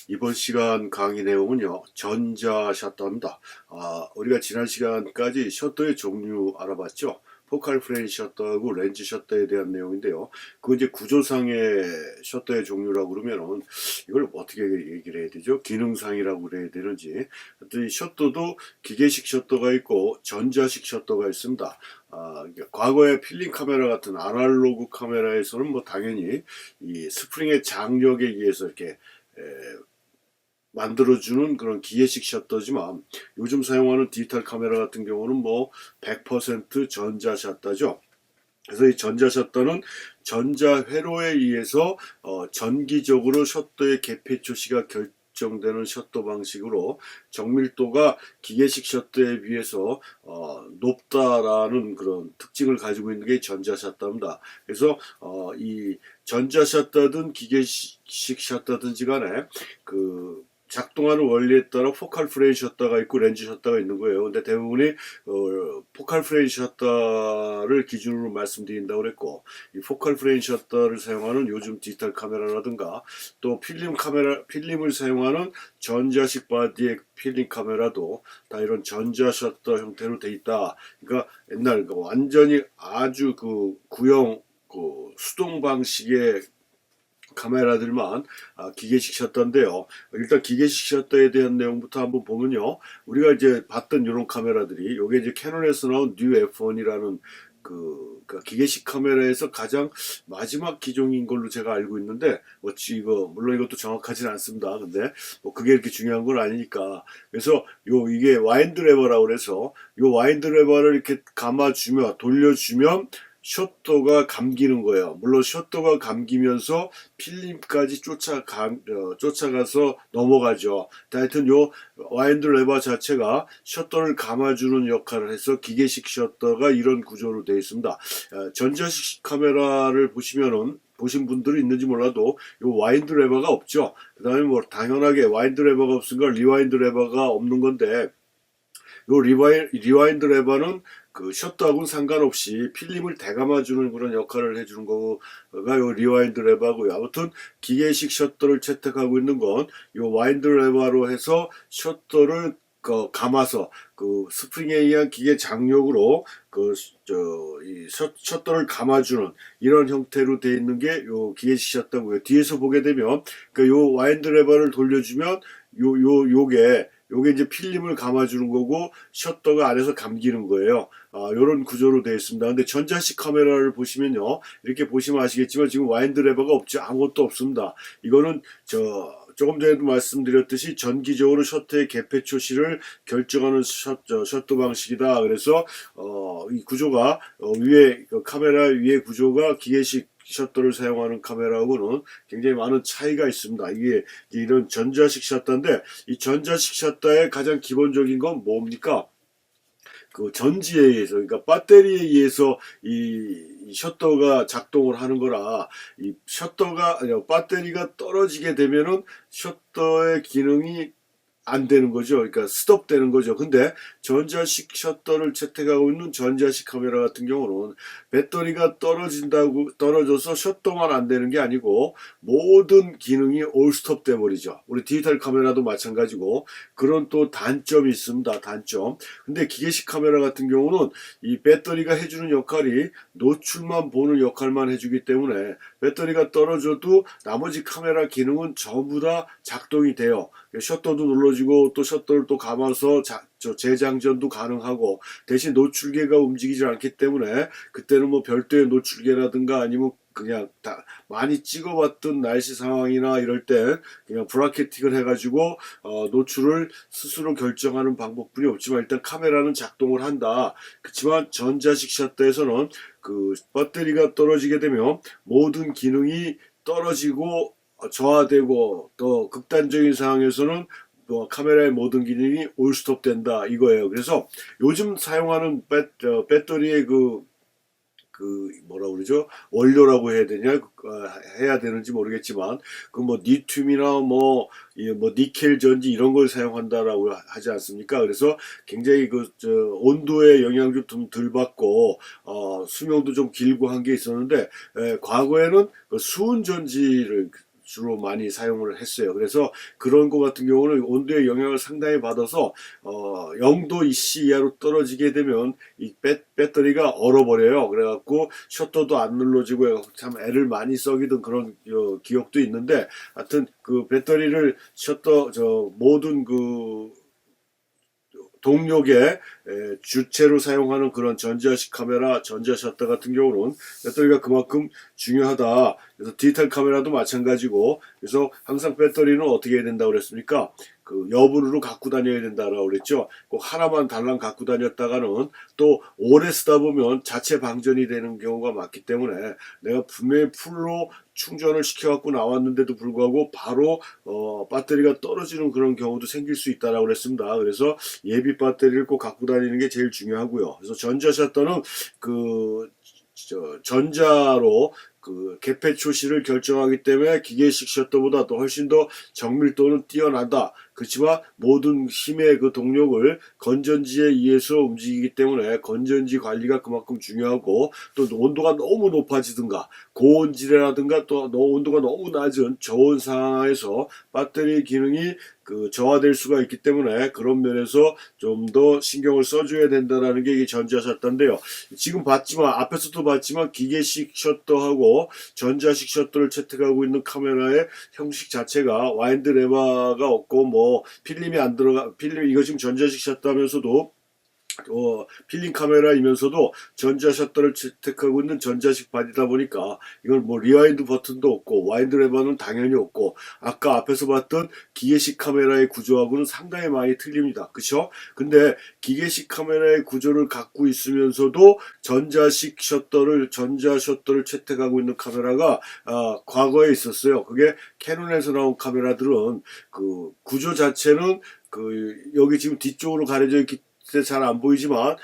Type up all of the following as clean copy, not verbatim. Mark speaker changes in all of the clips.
Speaker 1: 이번 시간 강의 내용은요, 전자 샷도입니다. 우리가 지난 시간까지 셔터의 종류 알아봤죠? 포칼 프레임 셔터하고 렌즈 셔터에 대한 내용인데요. 그 이제 구조상의 셔터의 종류라고 그러면은 이걸 어떻게 얘기를 해야 되죠? 기능상이라고 그래야 되는지. 하여튼 이 셔터도 기계식 셔터가 있고 전자식 셔터가 있습니다. 과거의 필름 카메라 같은 아날로그 카메라에서는 뭐 당연히 이 스프링의 장력에 의해서 이렇게 만들어주는 그런 기계식 셔터지만 요즘 사용하는 디지털 카메라 같은 경우는 뭐 100% 전자 셔터죠. 그래서 이 전자 셔터는 전자 회로에 의해서 전기적으로 셔터의 개폐 초시가 결정되는 셔터 방식으로 정밀도가 기계식 셔터에 비해서 높다라는 그런 특징을 가지고 있는 게 전자 셔터입니다. 그래서 이 전자 셔터든 기계식 셔터든지 간에 그 작동하는 원리에 따라 포칼 프레임 셔터가 있고 렌즈 셔터가 있는 거예요. 근데 대부분이 포칼 프레임 셔터를 기준으로 말씀드린다고 그랬고, 이 포칼 프레임 셔터를 사용하는 요즘 디지털 카메라라든가 또 필름을 사용하는 전자식 바디의 필름 카메라도 다 이런 전자 셔터 형태로 돼 있다. 그러니까 옛날 완전히 아주 그 구형 그 수동 방식의 카메라들만 기계식 셔터인데요. 일단 기계식 셔터에 대한 내용부터 한번 보면요. 우리가 이제 봤던 이런 카메라들이 요게 이제 캐논에서 나온 뉴 F1이라는 그 기계식 카메라에서 가장 마지막 기종인 걸로 제가 알고 있는데 이거 물론 이것도 정확하지는 않습니다. 근데 뭐 그게 이렇게 중요한 건 아니니까. 그래서 이게 와인드 레버라고 그래서 요 와인드 레버를 이렇게 감아주면 돌려주면 셔터가 감기는 거예요. 물론 셔터가 감기면서 필름까지 쫓아가서 넘어가죠. 하여튼 요 와인드 레버 자체가 셔터를 감아주는 역할을 해서 기계식 셔터가 이런 구조로 되어 있습니다. 전자식 카메라를 보신 분들이 있는지 몰라도 요 와인드 레버가 없죠. 그 다음에 뭐 당연하게 와인드 레버가 없으니까 리와인드 레버가 없는 건데, 요 리와인드 레버는 그 셔터하고는 상관없이 필름을 되감아주는 그런 역할을 해주는 거가 요 리와인드 레버고요. 아무튼 기계식 셔터를 채택하고 있는 건 요 와인드 레버로 해서 셔터를 감아서 그 스프링에 의한 기계 장력으로 이 셔터를 감아주는 이런 형태로 되어 있는 게 요 기계식 셔터고요. 뒤에서 보게 되면 요 와인드 레버를 돌려주면 요게 이제 필름을 감아주는 거고 셔터가 안에서 감기는 거예요. 요런 구조로 되어 있습니다. 근데 전자식 카메라를 보시면요. 이렇게 보시면 아시겠지만 지금 와인드 레버가 없죠. 아무것도 없습니다. 이거는 조금 전에도 말씀드렸듯이 전기적으로 셔터의 개폐 초시를 결정하는 셔터 방식이다. 그래서 이 구조가 카메라 위에 구조가 기계식 셔터를 사용하는 카메라하고는 굉장히 많은 차이가 있습니다. 이게 이런 전자식 셔터인데 이 전자식 셔터의 가장 기본적인 건 뭡니까? 그 전지에 의해서, 그러니까 배터리에 의해서 이 셔터가 작동을 하는 거라, 이 배터리가 떨어지게 되면은 셔터의 기능이 안 되는 거죠. 그러니까 스톱 되는 거죠. 근데 전자식 셔터를 채택하고 있는 전자식 카메라 같은 경우는 배터리가 떨어져서 셔터만 안 되는 게 아니고 모든 기능이 올 스톱 돼 버리죠. 우리 디지털 카메라도 마찬가지고 그런 또 단점이 있습니다. 단점. 근데 기계식 카메라 같은 경우는 이 배터리가 해주는 역할이 노출만 보는 역할만 해주기 때문에 배터리가 떨어져도 나머지 카메라 기능은 전부 다 작동이 돼요. 셔터도 눌러지고 또 셔터를 또 감아서 재장전도 가능하고, 대신 노출계가 움직이지 않기 때문에 그때는 뭐 별도의 노출계라든가 아니면 그냥 다 많이 찍어봤던 날씨 상황이나 이럴 때 그냥 브라켓팅을 해가지고 노출을 스스로 결정하는 방법뿐이 없지만 일단 카메라는 작동을 한다. 그렇지만 전자식 셔터에서는 그 배터리가 떨어지게 되면 모든 기능이 떨어지고 저하되고 또 극단적인 상황에서는 카메라의 모든 기능이 올스톱 된다 이거예요. 그래서 요즘 사용하는 배터리의 뭐라 그러죠? 원료라고 해야 되냐? 해야 되는지 모르겠지만 그 뭐 리튬이나 뭐 니켈 전지 이런 걸 사용한다라고 하지 않습니까? 그래서 굉장히 온도의 영향도 좀 덜 받고 수명도 좀 길고 한 게 있었는데 과거에는 그 주로 많이 사용을 했어요. 그래서 그런 거 같은 경우는 온도의 영향을 상당히 받아서 0도 이하로 떨어지게 되면 이 배터리가 얼어버려요. 그래갖고 셔터도 안 눌러지고 해갖고 참 애를 많이 썩이던 그런 기억도 있는데, 하여튼 그 배터리를 모든 그 동력의 주체로 사용하는 그런 전자식 카메라, 전자 셔터 같은 경우는 배터리가 그만큼 중요하다. 그래서 디지털 카메라도 마찬가지고, 그래서 항상 배터리는 어떻게 해야 된다고 그랬습니까? 그 여분으로 갖고 다녀야 된다라고 그랬죠. 꼭 하나만 달랑 갖고 다녔다가는 또 오래 쓰다 보면 자체 방전이 되는 경우가 많기 때문에, 내가 분명히 풀로 충전을 시켜갖고 나왔는데도 불구하고 바로 배터리가 떨어지는 그런 경우도 생길 수 있다라고 그랬습니다. 그래서 예비 배터리를 꼭 갖고 다니는 게 제일 중요하고요. 그래서 전자 셔터는 전자로 그 개폐 초시를 결정하기 때문에 기계식 셔터보다 또 훨씬 더 정밀도는 뛰어난다. 그렇지만 모든 힘의 그 동력을 건전지에 의해서 움직이기 때문에 건전지 관리가 그만큼 중요하고, 또 온도가 너무 높아지든가 고온질이라든가 또 온도가 너무 낮은 저온 상황에서 배터리 기능이 저하될 수가 있기 때문에 그런 면에서 좀 더 신경을 써줘야 된다는 게 이 전자 셔터인데요. 지금 봤지만, 앞에서도 봤지만 기계식 셔터하고 전자식 셔터를 채택하고 있는 카메라의 형식 자체가 와인드 레버가 없고 필름이 안 들어가, 이거 지금 전자식 셔터 하면서도 필름 카메라이면서도 전자 셔터를 채택하고 있는 전자식 바디다 보니까 이건 리와인드 버튼도 없고 와인드 레버는 당연히 없고, 아까 앞에서 봤던 기계식 카메라의 구조하고는 상당히 많이 틀립니다. 그쵸? 근데 기계식 카메라의 구조를 갖고 있으면서도 전자 셔터를 채택하고 있는 카메라가 과거에 있었어요. 그게 캐논에서 나온 카메라들은 그 구조 자체는 여기 지금 뒤쪽으로 가려져 있기 잘 안 보이지만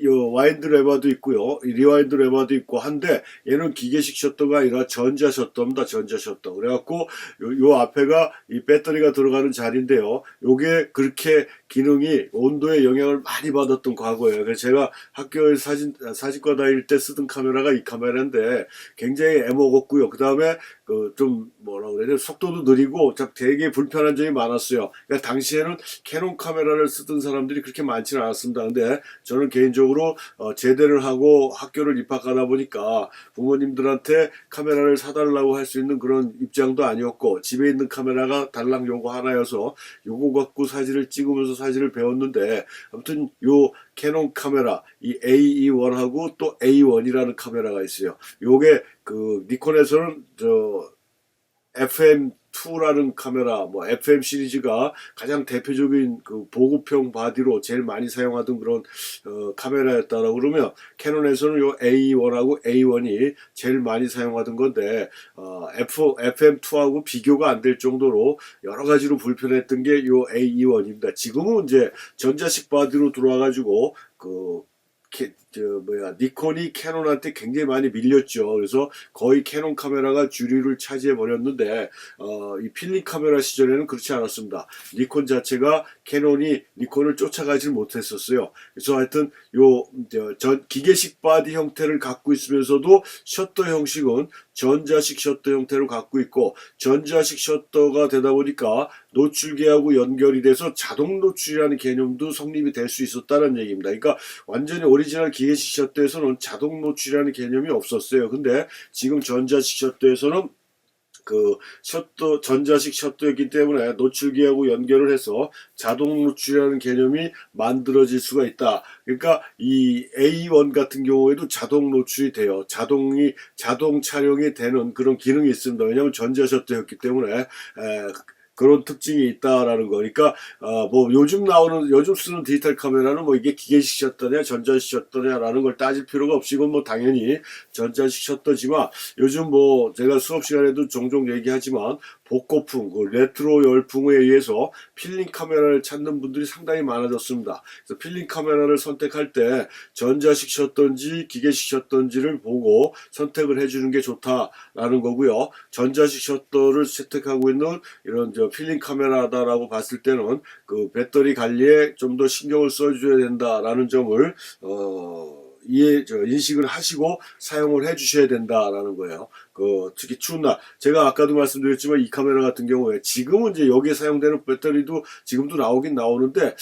Speaker 1: 요 와인드 레버도 있고요, 리와인드 레버도 있고 한데, 얘는 기계식 셔터가 아니라 전자 셔터입니다. 전자 셔터. 그래갖고 요 앞에가 이 배터리가 들어가는 자리인데요, 요게 그렇게 기능이 온도에 영향을 많이 받았던 과거예요. 그래서 제가 학교에 사진과 다닐 때 쓰던 카메라가 이 카메라인데 굉장히 애먹었고요. 그 다음에 좀 뭐라 그래야 돼, 속도도 느리고 되게 불편한 점이 많았어요. 그러니까 당시에는 캐논 카메라를 쓰던 사람들이 그렇게 많지는 않았습니다. 근데 저는 개인적으로 제대를 하고 학교를 입학하다 보니까 부모님들한테 카메라를 사달라고 할 수 있는 그런 입장도 아니었고, 집에 있는 카메라가 달랑 요거 하나여서 요거 갖고 사진을 찍으면서 사진을 배웠는데, 아무튼 요 캐논 카메라 이 AE1하고 또 A1이라는 카메라가 있어요. 요게 니콘에서는 FM2라는 카메라, FM 시리즈가 가장 대표적인 보급형 바디로 제일 많이 사용하던 그런 카메라였다라고 그러면, 캐논에서는 요 A1하고 A1이 제일 많이 사용하던 건데, FM2하고 비교가 안 될 정도로 여러 가지로 불편했던 게 요 A1입니다. 지금은 이제 전자식 바디로 들어와가지고 니콘이 캐논한테 굉장히 많이 밀렸죠. 그래서 거의 캐논 카메라가 주류를 차지해 버렸는데, 이 필름 카메라 시절에는 그렇지 않았습니다. 니콘 자체가 니콘을 쫓아가질 못했었어요. 그래서 하여튼 기계식 바디 형태를 갖고 있으면서도 셔터 형식은 전자식 셔터 형태를 갖고 있고, 전자식 셔터가 되다 보니까 노출계하고 연결이 돼서 자동 노출이라는 개념도 성립이 될 수 있었다는 얘기입니다. 그러니까 완전히 오리지널 기계식 셔터에서는 자동 노출이라는 개념이 없었어요. 근데 지금 전자식 셔터에서는 전자식 셔터였기 때문에 노출기하고 연결을 해서 자동 노출이라는 개념이 만들어질 수가 있다. 그러니까 이 A1 같은 경우에도 자동 노출이 돼요. 자동 촬영이 되는 그런 기능이 있습니다. 왜냐하면 전자 셔터였기 때문에 그런 특징이 있다라는 거니까, 요즘 쓰는 디지털 카메라는 이게 기계식 셔터냐 전자식 셔터냐라는 걸 따질 필요가 없이, 이건 당연히 전자식 셔터지만, 요즘 제가 수업 시간에도 종종 얘기하지만 복고풍, 레트로 열풍에 의해서 필름 카메라를 찾는 분들이 상당히 많아졌습니다. 그래서 필름 카메라를 선택할 때 전자식 셔터인지 기계식 셔터인지를 보고 선택을 해주는 게 좋다라는 거고요. 전자식 셔터를 채택하고 있는 이런 필름 카메라다라고 봤을 때는 배터리 관리에 좀 더 신경을 써줘야 된다라는 점을 인식을 하시고 사용을 해 주셔야 된다라는 거예요. 특히 추운 날. 제가 아까도 말씀드렸지만 이 카메라 같은 경우에 지금은 이제 여기에 사용되는 배터리도 지금도 나오긴 나오는데,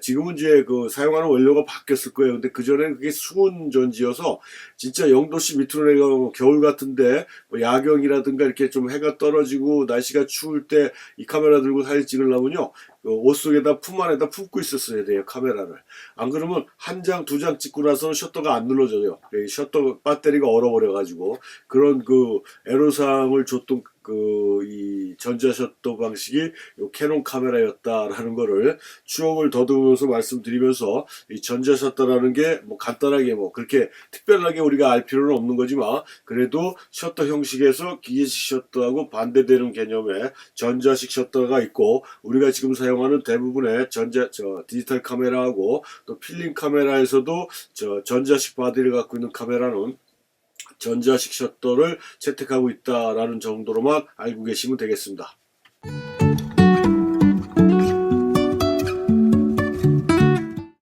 Speaker 1: 지금은 이제 사용하는 원료가 바뀌었을 거예요. 근데 그전에는 그게 수은 전지여서 진짜 0도씨 밑으로 내가 겨울 같은데 뭐 야경이라든가 이렇게 좀 해가 떨어지고 날씨가 추울 때 이 카메라 들고 사진 찍으려면요. 옷 속에다 품 안에다 품고 있었어야 돼요, 카메라를. 안 그러면 한 장, 두 장 찍고 나서는 셔터가 안 눌러져요. 셔터 배터리가 얼어버려가지고. 그런 애로사항을 줬던 이 전자 셔터 방식이 요 캐논 카메라였다라는 거를 추억을 더듬으면서 말씀드리면서, 이 전자 셔터라는 게 뭐 간단하게 뭐 그렇게 특별하게 우리가 알 필요는 없는 거지만, 그래도 셔터 형식에서 기계식 셔터하고 반대되는 개념의 전자식 셔터가 있고, 우리가 지금 사용하는 대부분의 디지털 카메라하고 또 필름 카메라에서도 전자식 바디를 갖고 있는 카메라는 전자식 셔터를 채택하고 있다라는 정도로만 알고 계시면 되겠습니다.